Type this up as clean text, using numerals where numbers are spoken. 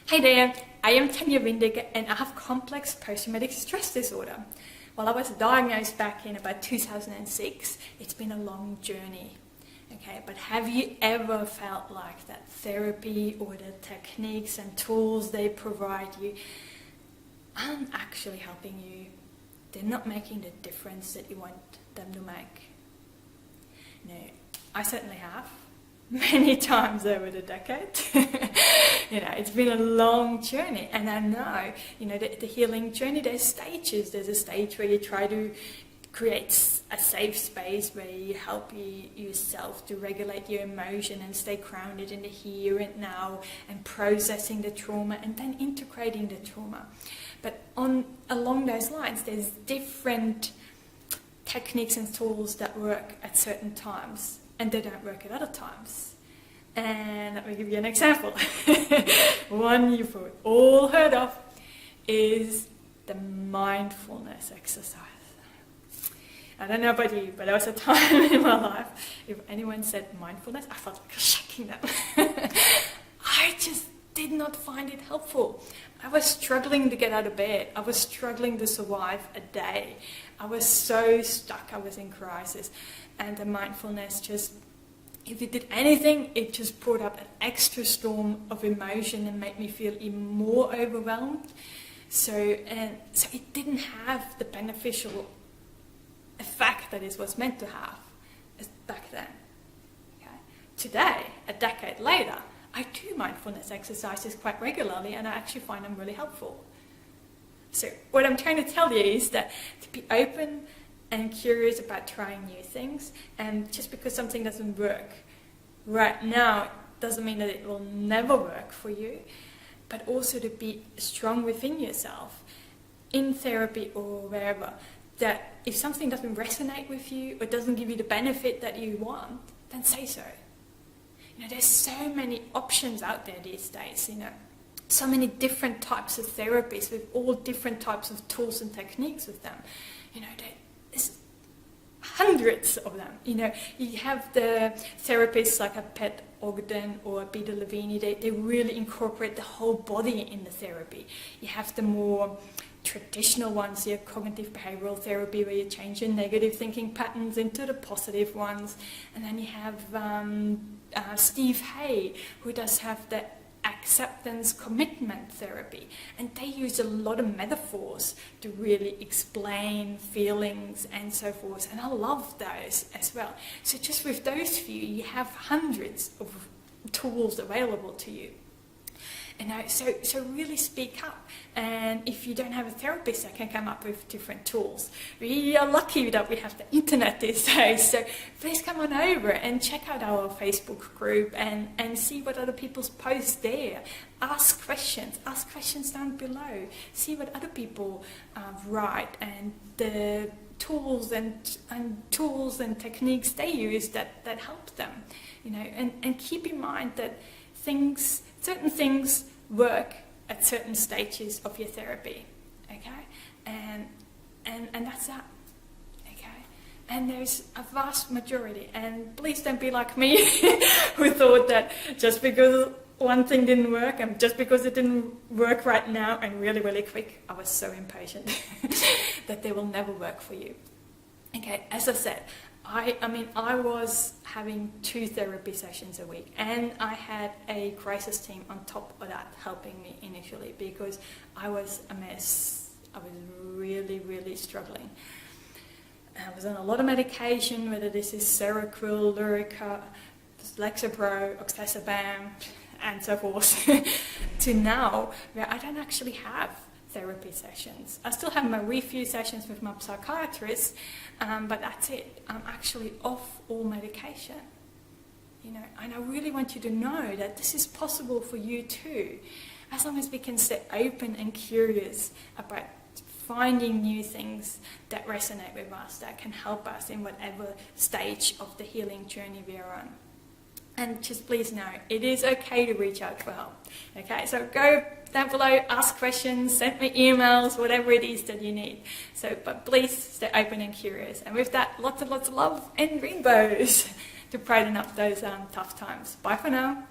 Hi there, I am Tanya Windiger and I have complex post-traumatic stress disorder. Well, I was diagnosed back in about 2006. It's been a long journey. Okay, but have you ever felt like that therapy or the techniques and tools they provide you aren't actually helping you? They're not making the difference that you want them to make. No, I certainly have. Many times over the decade. It's been a long journey, and I know, the healing journey, there's stages. There's a stage where you try to create a safe space where you help yourself to regulate your emotion and stay grounded in the here and now and processing the trauma and then integrating the trauma. But along those lines, there's different techniques and tools that work at certain times and they don't work at other times. And let me give you an example. One you've all heard of is the mindfulness exercise. I don't know about you, but there was a time in my life, if anyone said mindfulness, I felt like shaking them. I just did not find it helpful. I was struggling to get out of bed. I was struggling to survive a day. I was so stuck. I was in crisis. And the mindfulness just, if it did anything, it just brought up an extra storm of emotion and made me feel even more overwhelmed. So it didn't have the beneficial effect that it was meant to have back then. Okay. Today, a decade later, I do mindfulness exercises quite regularly and I actually find them really helpful. So what I'm trying to tell you is that to be open and curious about trying new things, and just because something doesn't work right now doesn't mean that it will never work for you, but also to be strong within yourself in therapy or wherever, that if something doesn't resonate with you or doesn't give you the benefit that you want, then say so. There's so many options out there these days, so many different types of therapies with all different types of tools and techniques with them. There's hundreds of them. You have the therapists like a Pat Ogden or Peter Levine, they really incorporate the whole body in the therapy. You have the more traditional ones, your cognitive behavioral therapy, where you change your negative thinking patterns into the positive ones. And then you have Steve Hay, who does have the acceptance commitment therapy, and they use a lot of metaphors to really explain feelings and so forth, and I love those as well. So just with those few, you have hundreds of tools available to you. And so really speak up. And if you don't have a therapist that can come up with different tools, we are lucky that we have the internet these days. So please come on over and check out our Facebook group and see what other people's posts there. Ask questions down below. See what other people write and the tools and techniques they use that help them. And keep in mind that certain things work at certain stages of your therapy, okay? And that's that, okay? And there's a vast majority, and please don't be like me who thought that just because one thing didn't work and just because it didn't work right now and really, really quick, I was so impatient that they will never work for you. Okay, as I said, I was having 2 therapy sessions a week, and I had a crisis team on top of that helping me initially because I was a mess. I was really, really struggling. I was on a lot of medication, whether this is Seroquel, Lyrica, Lexapro, Oxazepam, and so forth, to now where I don't actually have therapy sessions. I still have my review sessions with my psychiatrist, but that's it. I'm actually off all medication. And I really want you to know that this is possible for you too, as long as we can stay open and curious about finding new things that resonate with us, that can help us in whatever stage of the healing journey we are on. And just please know, it is okay to reach out for help. Okay, so go down below, ask questions, send me emails, whatever it is that you need. But please stay open and curious. And with that, lots and lots of love and rainbows to brighten up those tough times. Bye for now.